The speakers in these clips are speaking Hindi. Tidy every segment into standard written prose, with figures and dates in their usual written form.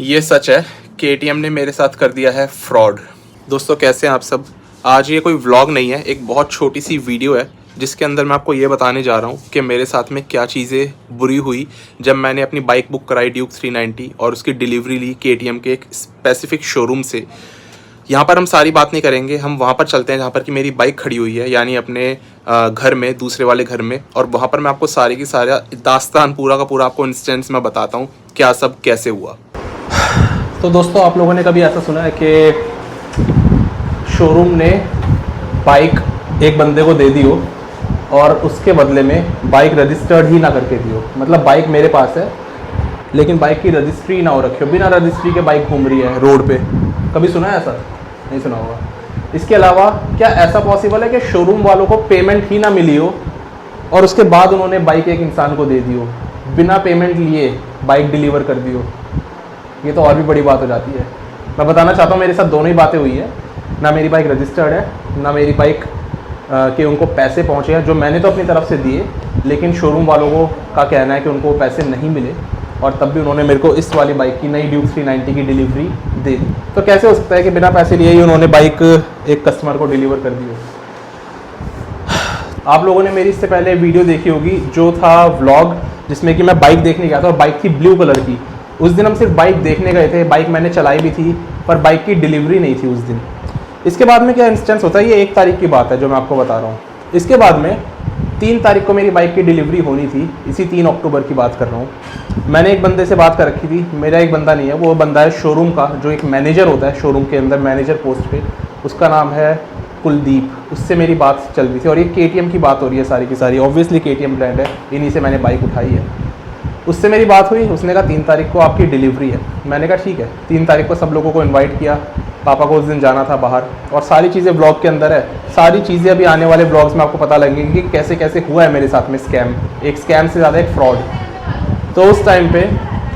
ये सच है, केटीएम ने मेरे साथ कर दिया है फ्रॉड। दोस्तों कैसे हैं आप सब। आज ये कोई व्लॉग नहीं है, एक बहुत छोटी सी वीडियो है जिसके अंदर मैं आपको ये बताने जा रहा हूँ कि मेरे साथ में क्या चीज़ें बुरी हुई जब मैंने अपनी बाइक बुक कराई ड्यूक 390 और उसकी डिलीवरी ली केटीएम के एक स्पेसिफिक शोरूम से। यहाँ पर हम सारी बात नहीं करेंगे, हम वहाँ पर चलते हैं जहाँ पर कि मेरी बाइक खड़ी हुई है, यानी अपने घर में, दूसरे वाले घर में। और वहाँ पर मैं आपको सारी की सारा दास्तान पूरा का पूरा आपको इंस्टेंस में बताता हूँ क्या सब कैसे हुआ। तो दोस्तों, आप लोगों ने कभी ऐसा सुना है कि शोरूम ने बाइक एक बंदे को दे दी हो और उसके बदले में बाइक रजिस्टर्ड ही ना करके दी हो। मतलब बाइक मेरे पास है लेकिन बाइक की रजिस्ट्री ना हो रखी हो, बिना रजिस्ट्री के बाइक घूम रही है रोड पे। कभी सुना है ऐसा? नहीं सुना होगा। इसके अलावा क्या ऐसा पॉसिबल है कि शोरूम वालों को पेमेंट ही ना मिली हो और उसके बाद उन्होंने बाइक एक इंसान को दे दी हो, बिना पेमेंट लिए बाइक डिलीवर कर दी हो? ये तो और भी बड़ी बात हो जाती है। मैं बताना चाहता हूँ मेरे साथ दोनों ही बातें हुई है। ना मेरी बाइक रजिस्टर्ड है, ना मेरी बाइक के उनको पैसे पहुँचे हैं जो मैंने तो अपनी तरफ से दिए, लेकिन शोरूम वालों को का कहना है कि उनको पैसे नहीं मिले और तब भी उन्होंने मेरे को इस वाली बाइक की नई ड्यूक 390 की डिलीवरी दे दी। तो कैसे हो सकता है कि बिना पैसे लिए ही उन्होंने बाइक एक कस्टमर को डिलीवर कर दी हो? आप लोगों ने मेरी इससे पहले वीडियो देखी होगी जो था व्लॉग, जिसमें कि मैं बाइक देखने गया था और बाइक थी ब्लू कलर की। उस दिन हम सिर्फ बाइक देखने गए थे, बाइक मैंने चलाई भी थी पर बाइक की डिलीवरी नहीं थी उस दिन। इसके बाद में क्या इंस्टेंस होता है, ये 1 तारीख की बात है जो मैं आपको बता रहा हूँ। इसके बाद में 3 तारीख को मेरी बाइक की डिलीवरी होनी थी, इसी 3 अक्टूबर की बात कर रहा हूँ। मैंने एक बंदे से बात कर रखी थी, मेरा एक बंदा नहीं है, वो बंदा है शोरूम का, जो एक मैनेजर होता है शोरूम के अंदर, मैनेजर पोस्ट पे, उसका नाम है कुलदीप। उससे मेरी बात चल रही थी और ये केटीएम की बात हो रही है सारी की सारी। ऑब्वियसली केटीएम ब्रांड है, इन्हीं से मैंने बाइक उठाई है। उससे मेरी बात हुई, उसने कहा 3 तारीख को आपकी डिलीवरी है। मैंने कहा ठीक है। 3 तारीख को सब लोगों को इनवाइट किया, पापा को उस दिन जाना था बाहर, और सारी चीज़ें ब्लॉग के अंदर है। सारी चीज़ें अभी आने वाले ब्लॉग्स में आपको पता लगेंगी कि कैसे कैसे हुआ है मेरे साथ में स्कैम, एक स्कैम से ज़्यादा एक फ्रॉड। तो उस टाइम पे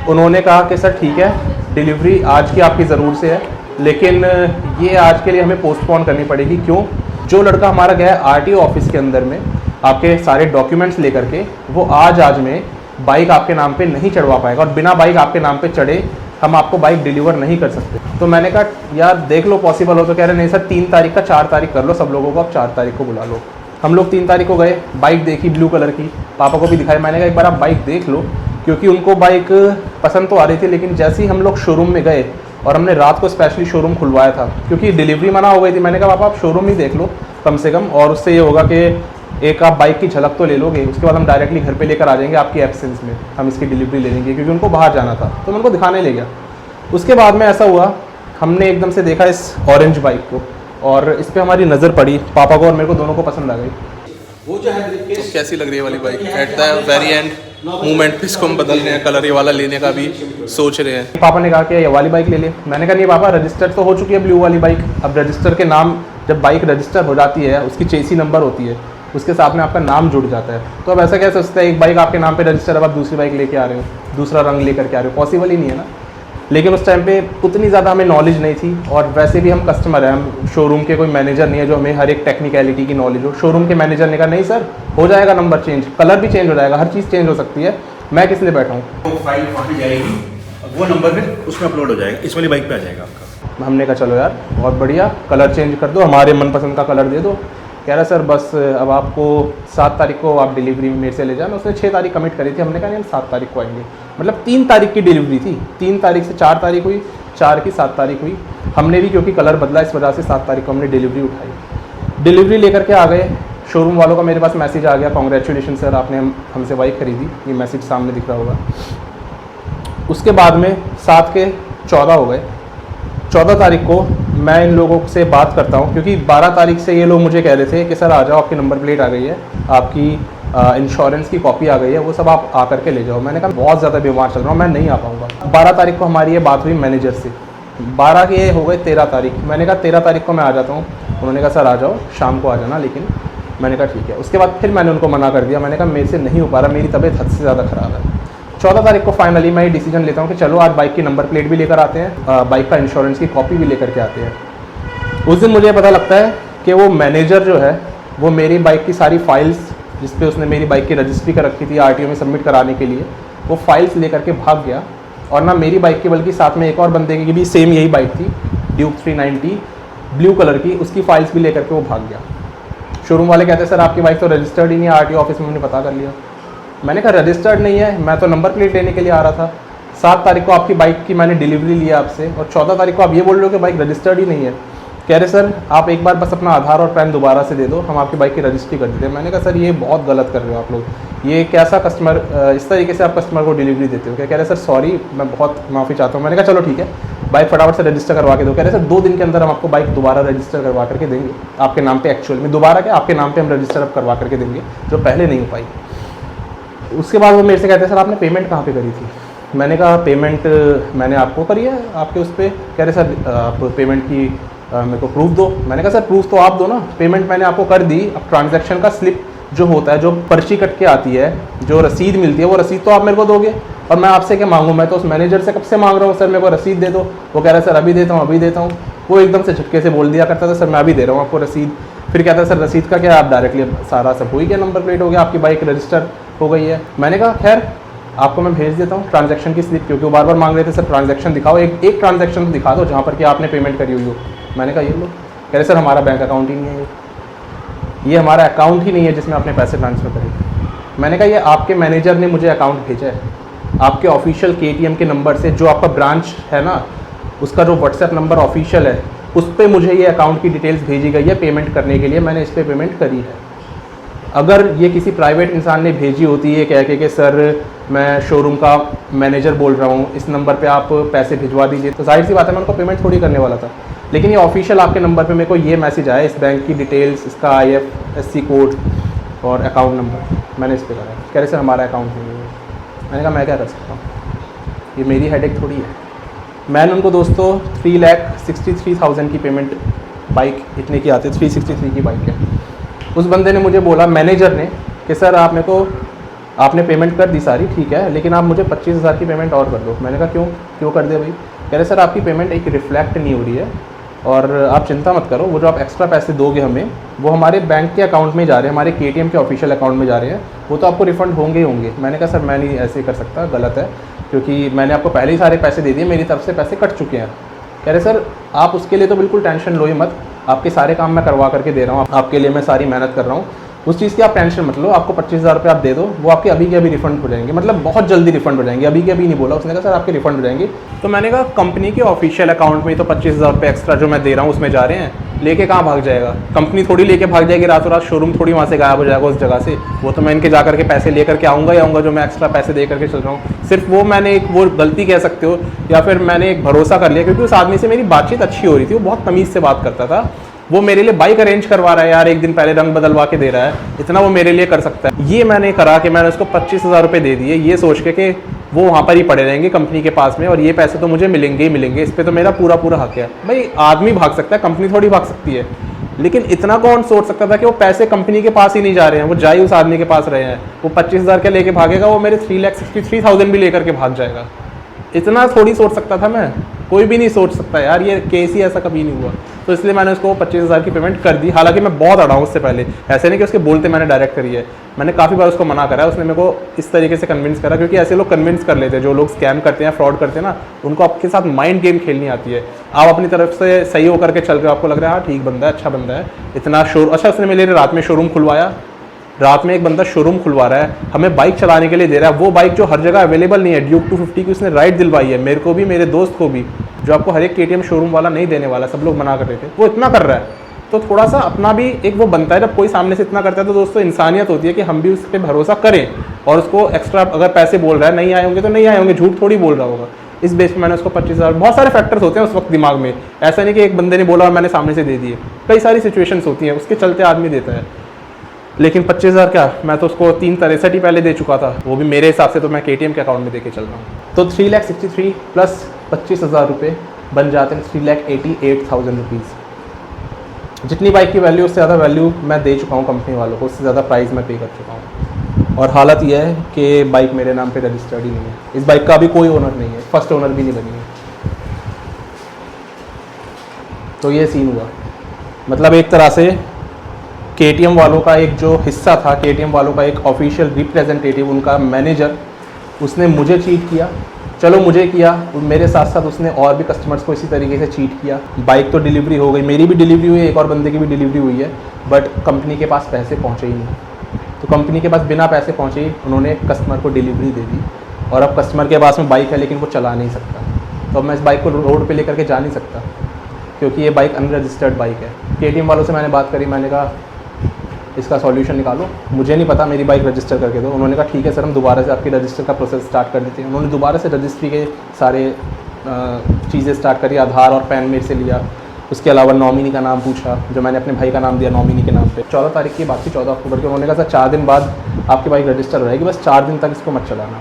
उन्होंने कहा कि सर ठीक है, डिलीवरी आज की आपकी ज़रूर से है, लेकिन ये आज के लिए हमें पोस्टपोन करनी पड़ेगी। क्यों? जो लड़का हमारा गया है आरटीओ ऑफिस के अंदर में आपके सारे डॉक्यूमेंट्स लेकर के, वो आज में बाइक आपके नाम पे नहीं चढ़वा पाएगा और बिना बाइक आपके नाम पे चढ़े हम आपको बाइक डिलीवर नहीं कर सकते। तो मैंने कहा यार देख लो पॉसिबल हो तो। कह रहे नहीं सर 3 तारीख का 4 तारीख कर लो, सब लोगों को आप 4 तारीख को बुला लो। हम लोग 3 तारीख को गए, बाइक देखी ब्लू कलर की, पापा को भी दिखाई। मैंने कहा एक बार आप बाइक देख लो, क्योंकि उनको बाइक पसंद तो आ रही थी, लेकिन जैसे ही हम लोग शोरूम में गए, और हमने रात को स्पेशली शोरूम खुलवाया था क्योंकि डिलीवरी मना हो गई थी। मैंने कहा पापा आप शोरूम ही देख लो कम से कम, और उससे ये होगा कि एक आप बाइक की झलक तो ले लोगे, उसके बाद हम डायरेक्टली घर पे लेकर आ जाएंगे आपकी एब्सेंस में, हम इसकी डिलीवरी ले लेंगे, क्योंकि उनको बाहर जाना था। तो मैं उनको दिखाने ले गया। उसके बाद में ऐसा हुआ, हमने एकदम से देखा इस ऑरेंज बाइक को और इस पर हमारी नज़र पड़ी, पापा को और मेरे को दोनों को पसंद आ गई। वो जो है कैसी लग रही है वाली bike? At the very and movement पे इसको हम बदल रहे हैं, कलर ये वाला लेने का भी सोच रहे हैं। पापा ने कहा कि ये वाली बाइक ले ले। मैंने कहा नहीं पापा, रजिस्टर तो हो चुकी है ब्लू वाली बाइक। अब रजिस्टर के नाम, जब बाइक रजिस्टर हो जाती है उसकी चेसी नंबर होती है, उसके साथ में आपका नाम जुड़ जाता है। तो अब ऐसा कैसे सोचता है एक बाइक आपके नाम पे रजिस्टर, अब आप दूसरी बाइक लेके आ रहे हो, दूसरा रंग लेकर के आ रहे हो? पॉसिबल ही नहीं है ना। लेकिन उस टाइम पे उतनी ज़्यादा हमें नॉलेज नहीं थी, और वैसे भी हम कस्टमर हैं, हम शोरूम के कोई मैनेजर नहीं है जो हमें हर एक टेक्निकलिटी की नॉलेज हो। शोरूम के मैनेजर ने कहा नहीं सर हो जाएगा, नंबर चेंज, कलर भी चेंज हो जाएगा, हर चीज़ चेंज हो सकती है, मैं किस लिए बैठा हूँ। वो फाइल वहाँ पे जाएगी, वो नंबर फिर उसमें अपलोड हो जाएगा, इस वाली बाइक पे आ जाएगा आपका। हमने कहा चलो यार बहुत बढ़िया, कलर चेंज कर दो, हमारे मनपसंद का कलर दे दो। कह रहा सर बस अब आपको 7 तारीख को आप डिलीवरी मेरे से ले जाना। उसने 6 तारीख कमिट करी थी, हमने कहा नहीं 7 तारीख को आएंगे। मतलब 3 तारीख की डिलीवरी थी, 3 तारीख से 4 तारीख हुई, 4 की 7 तारीख हुई। हमने भी क्योंकि कलर बदला इस वजह से 7 तारीख को हमने डिलीवरी उठाई। डिलीवरी लेकर के आ गए, शोरूम वालों का मेरे पास मैसेज आ गया, कॉन्ग्रेचुलेशन सर आपने हमसे बाइक खरीदी, ये मैसेज सामने दिख रहा होगा। उसके बाद में 7 के 14 हो गए। 14 तारीख को मैं इन लोगों से बात करता हूँ, क्योंकि 12 तारीख से ये लोग मुझे कह रहे थे कि सर आ जाओ, आपकी नंबर प्लेट आ गई है, आपकी इंश्योरेंस की कॉपी आ गई है, वो सब आप आकर के ले जाओ। मैंने कहा बहुत ज़्यादा बीमार चल रहा हूँ, मैं नहीं आ पाऊँगा। 12 तारीख को हमारी ये बात हुई मैनेजर से, 12 के हो गए 13 तारीख। मैंने कहा 13 तारीख को मैं आ जाता हूँ। उन्होंने कहा सर आ जाओ, शाम को आ जाना। लेकिन मैंने कहा ठीक है। उसके बाद फिर मैंने उनको मना कर दिया, मैंने कहा मेरे से नहीं हो पा रहा, मेरी तबीयत हद से ज़्यादा ख़राब है। 14 तारीख को फाइनली मैं ये डिसीजन लेता हूँ कि चलो आज बाइक की नंबर प्लेट भी लेकर आते हैं, बाइक का इंश्योरेंस की कॉपी भी लेकर के आते हैं। उस दिन मुझे पता लगता है कि वो मैनेजर जो है वो मेरी बाइक की सारी फाइल्स, जिस पे उसने मेरी बाइक की रजिस्ट्री कर रखी थी आरटीओ में सबमिट कराने के लिए, वो फाइल्स लेकर के भाग गया और ना मेरी बाइक की बल्कि साथ में एक और बंदे की भी सेम यही बाइक थी, ड्यूक 390 ब्लू कलर की, उसकी फाइल्स भी लेकर के वो भाग गया। शोरूम वाले कहते हैं सर आपकी बाइक तो रजिस्टर्ड ही नहीं है, आरटीओ ऑफिस में हमने पता कर लिया। मैंने कहा रजिस्टर्ड नहीं है, मैं तो नंबर प्लेट लेने के लिए आ रहा था। 7 तारीख को आपकी बाइक की मैंने डिलीवरी लिया आपसे और 14 तारीख को आप ये बोल रहे हो कि बाइक रजिस्टर्ड ही नहीं है। कह रहे सर आप एक बार बस अपना आधार और पैन दोबारा से दे दो, हम आपकी बाइक की रजिस्ट्री कर देते हैं। मैंने कहा सर ये बहुत गलत कर रहे हो आप लोग, ये कैसा कस्टमर, इस तरीके से आप कस्टमर को डिलीवरी देते हो क्या? कह रहे सर सॉरी, मैं बहुत माफ़ी चाहता हूँ। मैंने कहा चलो ठीक है, बाइक फटाफट से रजिस्टर करवा के दो। कह रहे सर 2 दिन के अंदर हम आपको बाइक दोबारा रजिस्टर करवा करके देंगे, आपके नाम पे एक्चुअल में दोबारा क्या आपके नाम पे हम रजिस्टर अब करवा करके देंगे, जो पहले नहीं हो पाई। उसके बाद वो मेरे से कहते हैं सर आपने पेमेंट कहाँ पे करी थी? मैंने कहा पेमेंट मैंने आपको करी है आपके उस पर। कह रहे सर आप पेमेंट की मेरे को प्रूफ दो। मैंने कहा सर प्रूफ तो आप दो ना, पेमेंट मैंने आपको कर दी, अब ट्रांजैक्शन का स्लिप जो होता है, जो पर्ची कट के आती है, जो रसीद मिलती है, वो रसीद तो आप मेरे को दोगे, और मैं आपसे क्या मांगूँ? मैं तो उस मैनेजर से कब से मांग रहा हूँ सर मेरे को रसीद दे दो। वो कह रहा है सर अभी देता हूँ अभी देता हूँ। वो एकदम से झटके से बोल दिया करता था सर मैं अभी दे रहा हूँ आपको रसीद। फिर कहता है सर रसीद का क्या, आप डायरेक्टली सारा सब हो ही गया, नंबर प्लेट हो गया, आपकी बाइक रजिस्टर हो गई है। मैंने कहा खैर आपको मैं भेज देता हूँ ट्रांजैक्शन की स्लिप, क्योंकि वो बार बार मांग रहे थे सर ट्रांजैक्शन दिखाओ, एक ट्रांजैक्शन दिखा दो जहाँ पर कि आपने पेमेंट करी हुई हो। मैंने कहा ये लो। कह रहे सर हमारा बैंक अकाउंट ही नहीं है, ये हमारा अकाउंट ही नहीं है जिसमें आपने पैसे ट्रांसफ़र करे। मैंने कहा ये आपके मैनेजर ने मुझे अकाउंट भेजा है, आपके ऑफिशियल KTM के नंबर से, जो आपका ब्रांच है ना उसका जो व्हाट्सएप नंबर ऑफिशियल है, उस पर मुझे ये अकाउंट की डिटेल्स भेजी गई है पेमेंट करने के लिए, मैंने इस पर पेमेंट करी है। अगर ये किसी प्राइवेट इंसान ने भेजी होती है कह के कि सर मैं शोरूम का मैनेजर बोल रहा हूँ, इस नंबर पे आप पैसे भिजवा दीजिए, तो जाहिर सी बात है मैं उनको पेमेंट थोड़ी करने वाला था। लेकिन ये ऑफिशियल आपके नंबर पे मेरे को ये मैसेज आया, इस बैंक की डिटेल्स, इसका IFSC कोड और अकाउंट नंबर, मैंने इस पर करा। कह रहे सर हमारा अकाउंट नहीं है। मैंने कहा मैं क्या कर सकता हूँ, ये मेरी हेडेक थोड़ी है। मैंने उनको दोस्तों 3,63,000 की पेमेंट, बाइक इतने की आती है, 363 की बाइक है। उस बंदे ने मुझे बोला, मैनेजर ने, कि सर आप मेरे को, आपने पेमेंट कर दी सारी ठीक है, लेकिन आप मुझे 25,000 की पेमेंट और कर दो। मैंने कहा क्यों कर दे भाई? कह रहे सर आपकी पेमेंट एक रिफ्लेक्ट नहीं हो रही है, और आप चिंता मत करो, वो जो आप एक्स्ट्रा पैसे दोगे हमें, वो हमारे बैंक के अकाउंट में जा रहे हैं, हमारे KTM के ऑफिशियल अकाउंट में जा रहे हैं, वो तो आपको रिफ़ंड होंगे ही होंगे। मैंने कहा सर मैं नहीं ऐसे कर सकता, गलत है, क्योंकि मैंने आपको पहले ही सारे पैसे दे दिए, मेरी तरफ से पैसे कट चुके हैं। कह रहे सर आप उसके लिए तो बिल्कुल टेंशन लो ही मत, आपके सारे काम मैं करवा करके दे रहा हूँ, आपके लिए मैं सारी मेहनत कर रहा हूँ, उस चीज़ की आप टेंशन मत लो, आपको 25,000 रुपये आप दे दो, वो आपके अभी के अभी रिफंड हो जाएंगे, मतलब बहुत जल्दी रिफंड हो जाएंगे, अभी के अभी नहीं बोला उसने, कहा सर आपके रिफंड हो जाएंगे। तो मैंने कहा कंपनी के ऑफिशियल अकाउंट में तो 25,000 रुपये एक्स्ट्रा जो मैं दे रहा हूँ उसमें जा रहे हैं, लेके कहाँ भाग जाएगा? कंपनी थोड़ी लेके भाग जाएगी रातों रात, शोरूम थोड़ी वहाँ से गायब हो जाएगा उस जगह से, वो तो मैं इनके जा करके पैसे ले करके आऊँगा ही आऊँगा, जो मैं एक्स्ट्रा पैसे दे करके चल रहा हूँ। सिर्फ वो मैंने एक वो गलती कह सकते हो, या फिर मैंने एक भरोसा कर लिया, क्योंकि उस आदमी से मेरी बातचीत अच्छी हो रही थी, वो बहुत तमीज़ से बात करता था, वो मेरे लिए बाइक अरेंज करवा रहा है यार, एक दिन पहले रंग बदलवा के दे रहा है, इतना वो मेरे लिए कर सकता है। ये मैंने करा कि मैंने उसको 25,000 रुपये दे दिए, ये सोच के कि वो वहाँ पर ही पड़े रहेंगे कंपनी के पास में, और ये पैसे तो मुझे मिलेंगे ही मिलेंगे, इस पर तो मेरा पूरा हक है। भाई आदमी भाग सकता है, कंपनी थोड़ी भाग सकती है, लेकिन इतना कौन सोच सकता था कि वो पैसे कंपनी के पास ही नहीं जा रहे हैं, वो जा ही उस आदमी के पास रहे हैं। वो 25,000 के लेके भागेगा, वो मेरे 3,63,000 भी लेकर के भाग जाएगा। इतना थोड़ी सोच सकता था मैं, कोई भी नहीं सोच सकता यार, ये केस ही ऐसा कभी नहीं हुआ। तो इसलिए मैंने उसको 25,000 की पेमेंट कर दी। हालांकि मैं बहुत अड़ा हूँ उससे पहले, ऐसे नहीं कि उसके बोलते मैंने डायरेक्ट करी है, मैंने काफ़ी बार उसको मना करा है, उसने मेरे को इस तरीके से कन्विंस करा, क्योंकि ऐसे लोग कन्विंस कर लेते हैं, जो लोग स्कैम करते हैं, फ्रॉड करते हैं ना, उनको आपके साथ माइंड गेम खेलनी आती है। आप अपनी तरफ से सही होकर के चल रहे हो, आपको लग रहा है हाँ ठीक बंदा है, अच्छा बंदा है, इतना शोर, अच्छा उसने मेरे लिए रात में शोरूम खुलवाया, रात में एक बंदा शोरूम खुलवा रहा है, हमें बाइक चलाने के लिए दे रहा है, वो बाइक जो हर जगह अवेलेबल नहीं है, ड्यूक 250 की उसने राइड दिलवाई है मेरे को भी, मेरे दोस्त को भी, जो आपको हर एक KTM शोरूम वाला नहीं देने वाला, सब लोग मना कर रहे थे, वो इतना कर रहा है। तो थोड़ा सा अपना भी एक वो बनता है, जब कोई सामने से इतना करता है तो दोस्तों इंसानियत होती है कि हम भी उस पर भरोसा करें, और उसको एक्स्ट्रा अगर पैसे बोल रहा है, नहीं आए होंगे तो नहीं आए होंगे, झूठ थोड़ी बोल रहा होगा। इस बेस पे मैंने उसको 25,000, बहुत सारे फैक्टर्स होते हैं उस वक्त दिमाग में, ऐसा नहीं कि एक बंदे ने बोला और मैंने सामने से दे दिए, कई सारी सिचुएशंस होती हैं, उसके चलते आदमी देता है। लेकिन 25,000 क्या, मैं तो उसको 363 ही पहले दे चुका था, वो भी मेरे हिसाब से तो मैं KTM के अकाउंट में देके चल रहा हूँ। तो 3,63,000 प्लस 25,000 रुपये बन जाते हैं 3,88,000 रुपीज़। जितनी बाइक की वैल्यू, उससे ज़्यादा वैल्यू मैं दे चुका हूँ कंपनी वालों को, उससे ज़्यादा प्राइस मैं पे कर चुका हूँ। और हालत यह है कि बाइक मेरे नाम पे रजिस्टर्ड ही नहीं है, इस बाइक का अभी कोई ओनर नहीं है, फर्स्ट ओनर भी नहीं बनी है। तो ये सीन हुआ, मतलब एक तरह से KTM वालों का एक जो हिस्सा था, KTM वालों का एक ऑफिशियल रिप्रेजेंटेटिव, उनका मैनेजर, उसने मुझे चीट किया चलो मुझे किया, मेरे साथ साथ उसने और भी कस्टमर्स को इसी तरीके से चीट किया। बाइक तो डिलीवरी हो गई, मेरी भी डिलीवरी हुई, एक और बंदे की भी डिलीवरी हुई है, बट कंपनी के पास पैसे पहुँचे ही नहीं। तो कंपनी के पास बिना पैसे पहुँचे ही उन्होंने कस्टमर को डिलीवरी दे दी, और अब कस्टमर के पास में बाइक है लेकिन वो चला नहीं सकता। तो अब मैं इस बाइक को रोड पे लेकर के जा नहीं सकता, क्योंकि ये बाइक अनरजिस्टर्ड बाइक है। KTM वालों से मैंने बात करी, मैंने कहा इसका सॉल्यूशन निकालो, मुझे नहीं पता, मेरी बाइक रजिस्टर करके दो। उन्होंने कहा ठीक है सर, हम दोबारा से आपकी रजिस्टर का प्रोसेस स्टार्ट कर देते हैं। उन्होंने दोबारा से रजिस्ट्री के सारे चीज़ें स्टार्ट करी, आधार और पैन मेरे से लिया, उसके अलावा नॉमिनी का नाम पूछा, जो मैंने अपने भाई का नाम दिया नॉमिनी के नाम पे। 14 तारीख की बात थी, 14 अक्टूबर की। उन्होंने कहा सर 4 दिन बाद आपकी बाइक रजिस्टर हो जाएगी, बस 4 दिन तक इसको मत चलाना।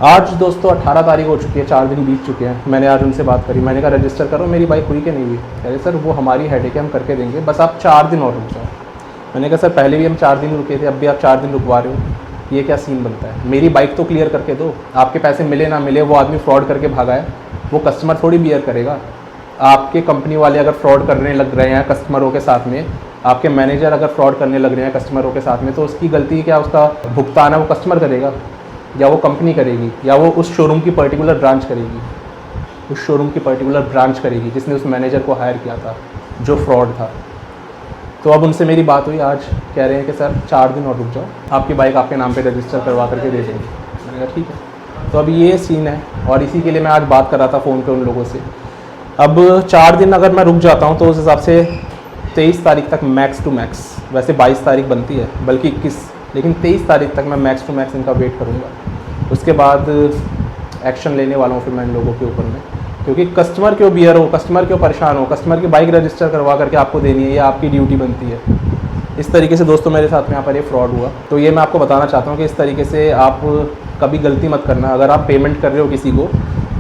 आज दोस्तों 18 तारीख हो चुकी है, 4 दिन बीत चुके हैं। मैंने आज उनसे बात करी, मैंने कहा रजिस्टर करो, मेरी बाइक हुई कि नहीं हुई? कह रहे सर वो हमारी हेडेक है, हम करके देंगे, बस आप 4 दिन और रुक जाओ। मैंने कहा सर पहले भी हम 4 दिन रुके थे, अब भी आप 4 दिन रुकवा रहे हो, ये क्या सीन बनता है? मेरी बाइक तो क्लियर करके दो। आपके पैसे मिले ना मिले, वो आदमी फ्रॉड करके भागा है, वो कस्टमर थोड़ी बियर करेगा। आपके कंपनी वाले अगर फ्रॉड करने लग रहे हैं कस्टमरों के साथ में, आपके मैनेजर अगर फ्रॉड करने लग रहे हैं कस्टमरों के साथ में, तो उसकी गलती क्या, उसका भुगतान है वो कस्टमर करेगा, या वो कंपनी करेगी, या वो उस शोरूम की पर्टिकुलर ब्रांच करेगी, उस शोरूम की पर्टिकुलर ब्रांच करेगी जिसने उस मैनेजर को हायर किया था जो फ्रॉड था। तो अब उनसे मेरी बात हुई, आज कह रहे हैं कि सर 4 दिन और रुक जाओ, आपकी बाइक आपके नाम पे रजिस्टर करवा करके दे देंगे। मैंने कहा ठीक है। तो अब ये सीन है, और इसी के लिए मैं आज बात कर रहा था फ़ोन पे उन लोगों से। अब 4 दिन अगर मैं रुक जाता हूँ तो उस हिसाब से 23 तारीख तक मैक्स टू मैक्स, वैसे 22 तारीख बनती है, बल्कि 21, लेकिन 23 तारीख तक मैं मैक्स टू मैक्स इनका वेट करूँगा। उसके बाद एक्शन लेने वाला हूँ फिर मैं इन लोगों के ऊपर में, क्योंकि कस्टमर क्यों बियर हो, कस्टमर क्यों परेशान हो, कस्टमर की बाइक रजिस्टर करवा करके आपको देनी है, ये आपकी ड्यूटी बनती है। इस तरीके से दोस्तों मेरे साथ में यहाँ पर ये फ्रॉड हुआ। तो ये मैं आपको बताना चाहता हूँ कि इस तरीके से आप कभी गलती मत करना। अगर आप पेमेंट कर रहे हो किसी को,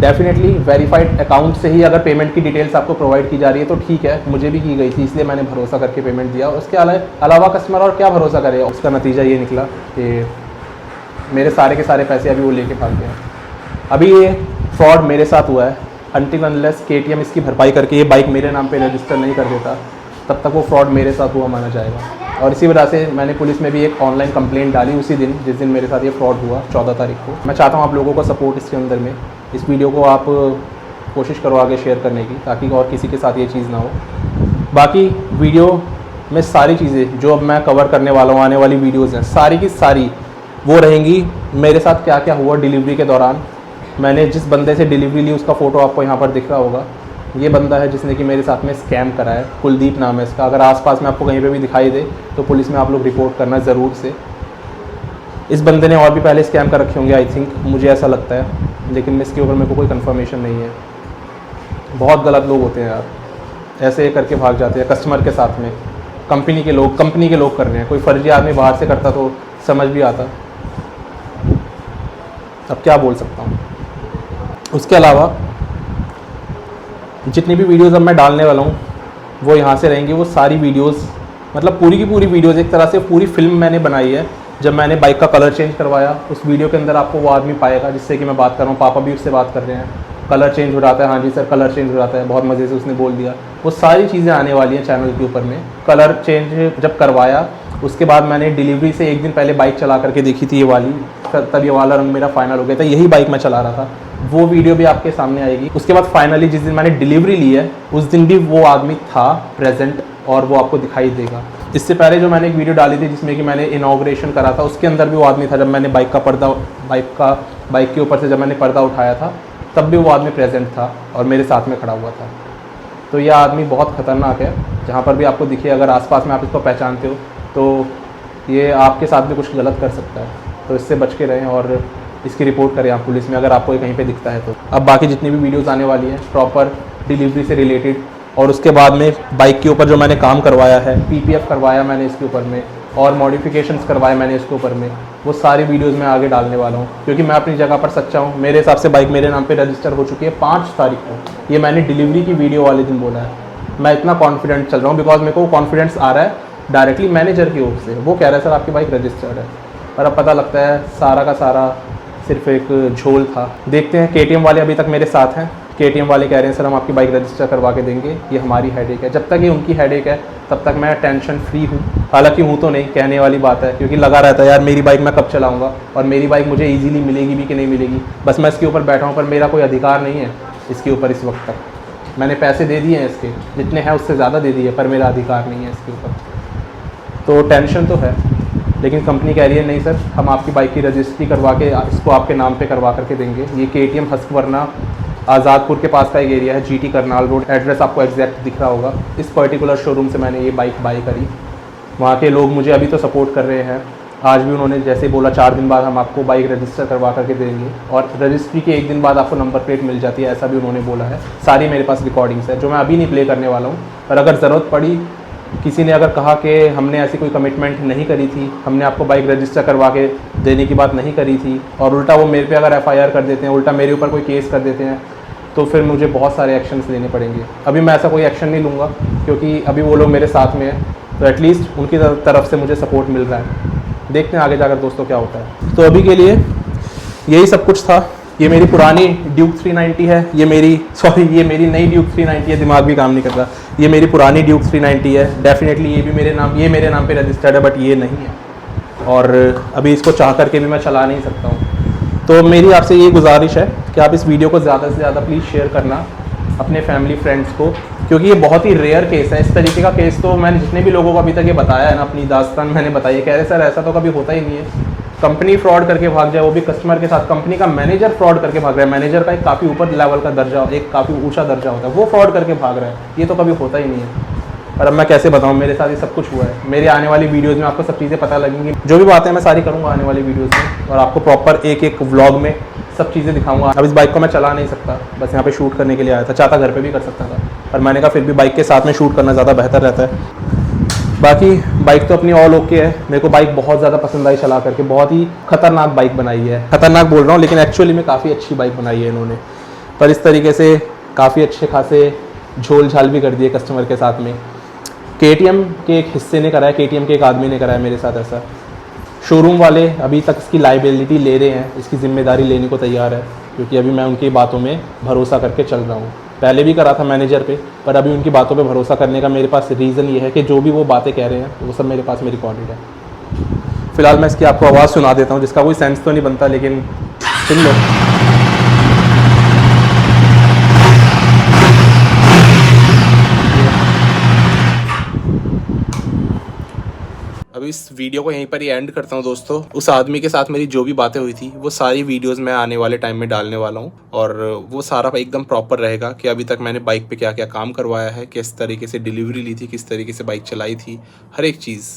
डेफिनेटली वेरीफाइड अकाउंट से ही अगर पेमेंट की डिटेल्स आपको प्रोवाइड की जा रही है तो ठीक है, मुझे भी की गई थी, इसलिए मैंने भरोसा करके पेमेंट दिया। उसके अलावा कस्टमर और क्या भरोसा करेगा? उसका नतीजा ये निकला कि मेरे सारे के सारे पैसे अभी वो लेके भाग गया। अभी ये फ्रॉड मेरे साथ हुआ है, अनटिल अनलेस KTM इसकी भरपाई करके ये बाइक मेरे नाम पे रजिस्टर नहीं कर देता, तब तक वो फ्रॉड मेरे साथ हुआ माना जाएगा। और इसी वजह से मैंने पुलिस में भी एक ऑनलाइन कंप्लेंट डाली उसी दिन जिस दिन मेरे साथ ये फ्रॉड हुआ, 14 तारीख को। मैं चाहता हूँ आप लोगों को सपोर्ट इसके अंदर में, इस वीडियो को आप कोशिश करो आगे शेयर करने की, ताकि और किसी के साथ ये चीज़ ना हो। बाकी वीडियो में सारी चीज़ें जो अब मैं कवर करने वाला हूँ, आने वाली वीडियोज़ हैं, सारी की सारी वो रहेंगी मेरे साथ क्या क्या हुआ डिलीवरी के दौरान। मैंने जिस बंदे से डिलीवरी ली उसका फ़ोटो आपको यहाँ पर दिख रहा होगा, ये बंदा है जिसने कि मेरे साथ में स्कैम करा है, कुलदीप नाम है इसका। अगर आसपास में आपको कहीं पे भी दिखाई दे तो पुलिस में आप लोग रिपोर्ट करना ज़रूर से। इस बंदे ने और भी पहले स्कैम कर रखे होंगे आई थिंक, मुझे ऐसा लगता है, लेकिन इसके ऊपर मेरे को कोई कंफर्मेशन नहीं है। बहुत गलत लोग होते हैं यार, ऐसे करके भाग जाते हैं कस्टमर के साथ में। कंपनी के लोग कर रहे हैं, कोई फर्जी आदमी बाहर से करता तो समझ भी आता। अब क्या बोल सकता हूँ। उसके अलावा जितनी भी वीडियोज़ अब मैं डालने वाला हूँ वो यहाँ से रहेंगी। वो सारी वीडियोज़, मतलब पूरी की पूरी वीडियोज़, एक तरह से पूरी फिल्म मैंने बनाई है। जब मैंने बाइक का कलर चेंज करवाया, उस वीडियो के अंदर आपको वो आदमी पाएगा जिससे कि मैं बात कर रहा हूँ। पापा भी उससे बात कर रहे हैं, कलर चेंज हो जाता है, हाँ जी सर कलर चेंज हो जाता है, बहुत मज़े से उसने बोल दिया। वो सारी चीज़ें आने वाली हैं चैनल के ऊपर में। कलर चेंज जब करवाया उसके बाद मैंने डिलीवरी से एक दिन पहले बाइक चला करके देखी थी, ये वाली, तब ये वाला रंग मेरा फाइनल हो गया था। यही बाइक मैं चला रहा था, वो वीडियो भी आपके सामने आएगी। उसके बाद फाइनली जिस दिन मैंने डिलीवरी ली है उस दिन भी वो आदमी था प्रेजेंट, और वो आपको दिखाई देगा। इससे पहले जो मैंने एक वीडियो डाली थी जिसमें कि मैंने इनॉग्रेशन करा था, उसके अंदर भी वो आदमी था। जब मैंने बाइक के ऊपर से जब मैंने पर्दा उठाया था तब भी वो आदमी प्रेजेंट था और मेरे साथ में खड़ा हुआ था। तो यह आदमी बहुत ख़तरनाक है, जहाँ पर भी आपको दिखे, अगर आसपास में आप इसको पहचानते हो तो ये आपके साथ भी कुछ गलत कर सकता है। तो इससे बच के रहें और इसकी रिपोर्ट करें आप पुलिस में अगर आपको ये कहीं पे दिखता है तो। अब बाकी जितनी भी वीडियोस आने वाली हैं प्रॉपर डिलीवरी से रिलेटेड, और उसके बाद में बाइक के ऊपर जो मैंने काम करवाया है, PPF करवाया मैंने इसके ऊपर में, और मॉडिफिकेशंस करवाए मैंने इसके ऊपर में, वो सारी वीडियोस मैं आगे डालने वाला हूँ। क्योंकि मैं अपनी जगह पर सच्चा हूँ। मेरे हिसाब से बाइक मेरे नाम पे रजिस्टर हो चुकी है 5 तारीख को। ये मैंने डिलीवरी की वीडियो वाले दिन बोला है। मैं इतना कॉन्फिडेंट चल रहा हूँ बिकॉज मेरे को कॉन्फिडेंस आ रहा है डायरेक्टली मैनेजर की ओर से। वो कह रहा है सर आपकी बाइक रजिस्टर्ड है, पर अब पता लगता है सारा का सारा सिर्फ एक झोल था। देखते हैं, KTM वाले अभी तक मेरे साथ हैं, KTM वाले कह रहे हैं सर हम आपकी बाइक रजिस्टर करवा के देंगे, ये हमारी हेडेक है। जब तक ये उनकी हेडेक है तब तक मैं टेंशन फ्री हूँ। हालांकि हूँ तो नहीं, कहने वाली बात है, क्योंकि लगा रहता है यार मेरी बाइक मैं कब चलाऊँगा और मेरी बाइक मुझे ईजिली मिलेगी भी कि नहीं मिलेगी। बस मैं इसके ऊपर बैठा हूँ, पर मेरा कोई अधिकार नहीं है इसके ऊपर इस वक्त तक। मैंने पैसे दे दिए हैं इसके, जितने हैं उससे ज़्यादा दे दिए, पर मेरा अधिकार नहीं है इसके ऊपर। तो टेंशन तो है, लेकिन कंपनी कह रही है नहीं सर हम आपकी बाइक की रजिस्ट्री करवा के इसको आपके नाम पे करवा करके देंगे। ये KTM हस्कवरना आज़ादपुर के पास का एक एरिया है, GT करनाल रोड, एड्रेस आपको एग्जैक्ट दिख रहा होगा। इस पर्टिकुलर शोरूम से मैंने ये बाइक बाई करी। वहाँ के लोग मुझे अभी तो सपोर्ट कर रहे हैं। आज भी उन्होंने जैसे बोला 4 दिन बाद हम आपको बाइक रजिस्टर करवा करके देंगे, और रजिस्ट्री के 1 दिन बाद आपको नंबर प्लेट मिल जाती है, ऐसा भी उन्होंने बोला है। सारी मेरे पास रिकॉर्डिंग्स है जो मैं अभी नहीं प्ले करने वाला हूँ, पर अगर ज़रूरत पड़ी, किसी ने अगर कहा कि हमने ऐसी कोई कमिटमेंट नहीं करी थी, हमने आपको बाइक रजिस्टर करवा के देने की बात नहीं करी थी, और उल्टा वो मेरे पे अगर FIR कर देते हैं, उल्टा मेरे ऊपर कोई केस कर देते हैं, तो फिर मुझे बहुत सारे एक्शंस लेने पड़ेंगे। अभी मैं ऐसा कोई एक्शन नहीं लूँगा क्योंकि अभी वो लोग मेरे साथ में हैं, तो एटलीस्ट उनकी तरफ से मुझे सपोर्ट मिल रहा है। देखते हैं आगे जाकर दोस्तों क्या होता है। तो अभी के लिए यही सब कुछ था। ये मेरी पुरानी ड्यूक 390 है, ये मेरी नई ड्यूक 390 है, दिमाग भी काम नहीं कर रहा। ये मेरी पुरानी ड्यूक 390 है। डेफिनेटली ये मेरे नाम पे रजिस्टर्ड है, बट ये नहीं है, और अभी इसको चाह करके भी मैं चला नहीं सकता हूँ। तो मेरी आपसे ये गुजारिश है कि आप इस वीडियो को ज़्यादा से ज़्यादा प्लीज़ शेयर करना अपने फैमिली फ्रेंड्स को, क्योंकि ये बहुत ही रेयर केस है। इस तरीके का केस तो मैंने जितने भी लोगों को अभी तक ये बताया है ना, अपनी दास्तान मैंने बताई है, कह रहे सर ऐसा तो कभी होता ही नहीं है। कंपनी फ्रॉड करके भाग जाए, वो भी कस्टमर के साथ। कंपनी का मैनेजर फ्रॉड करके भाग रहा है, मैनेजर का एक काफ़ी ऊपर लेवल का दर्जा, एक काफ़ी ऊंचा दर्जा होता है, वो फ्रॉड करके भाग रहा है। ये तो कभी होता ही नहीं है। और अब मैं कैसे बताऊँ, मेरे साथ ये सब कुछ हुआ है। मेरे आने वाली वीडियोज़ में आपको सब चीज़ें पता लगेंगी, जो भी बातें मैं सारी करूँगा आने वाली वीडियोज़ में, और आपको प्रॉपर एक व्लॉग में सब चीज़ें दिखाऊंगा। अब इस बाइक को मैं चला नहीं सकता, बस यहाँ पे शूट करने के लिए आया था। चाहता घर पे भी कर सकता था, पर मैंने कहा फिर भी बाइक के साथ में शूट करना ज़्यादा बेहतर रहता है। बाकी बाइक तो अपनी ऑल ओके है। मेरे को बाइक बहुत ज़्यादा पसंद आई चला करके। बहुत ही खतरनाक बाइक बनाई है, खतरनाक बोल रहा हूँ लेकिन एक्चुअली में काफ़ी अच्छी बाइक बनाई है इन्होंने। पर इस तरीके से काफ़ी अच्छे खासे झोल झाल भी कर दिए कस्टमर के साथ में। KTM के एक हिस्से ने कराया, KTM के एक आदमी ने कराया मेरे साथ ऐसा। शोरूम वाले अभी तक इसकी लाइबिलिटी ले रहे हैं, इसकी ज़िम्मेदारी लेने को तैयार है, क्योंकि अभी मैं उनकी बातों में भरोसा करके चल रहा हूँ। पहले भी करा था मैनेजर पे, पर अभी उनकी बातों पे भरोसा करने का मेरे पास रीज़न ये है कि जो भी वो बातें कह रहे हैं वो सब मेरे पास में रिकॉर्डेड है। फ़िलहाल मैं इसकी आपको आवाज़ सुना देता हूँ, जिसका कोई सेंस तो नहीं बनता, लेकिन सुन लो। अब इस वीडियो को यहीं पर ही एंड करता हूँ दोस्तों। उस आदमी के साथ मेरी जो भी बातें हुई थी वो सारी वीडियोस मैं आने वाले टाइम में डालने वाला हूँ, और वो सारा एकदम प्रॉपर रहेगा कि अभी तक मैंने बाइक पे क्या क्या काम करवाया है, किस तरीके से डिलीवरी ली थी, किस तरीके से बाइक चलाई थी, हर एक चीज़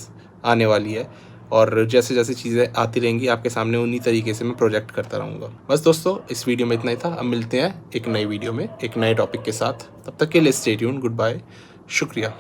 आने वाली है। और जैसे जैसे चीज़ें आती रहेंगी आपके सामने उन्हीं तरीके से मैं प्रोजेक्ट करता रहूँगा। बस दोस्तों इस वीडियो में इतना ही था। अब मिलते हैं एक नई वीडियो में एक नए टॉपिक के साथ। तब तक के लिए स्टे ट्यून्ड, गुड बाय, शुक्रिया।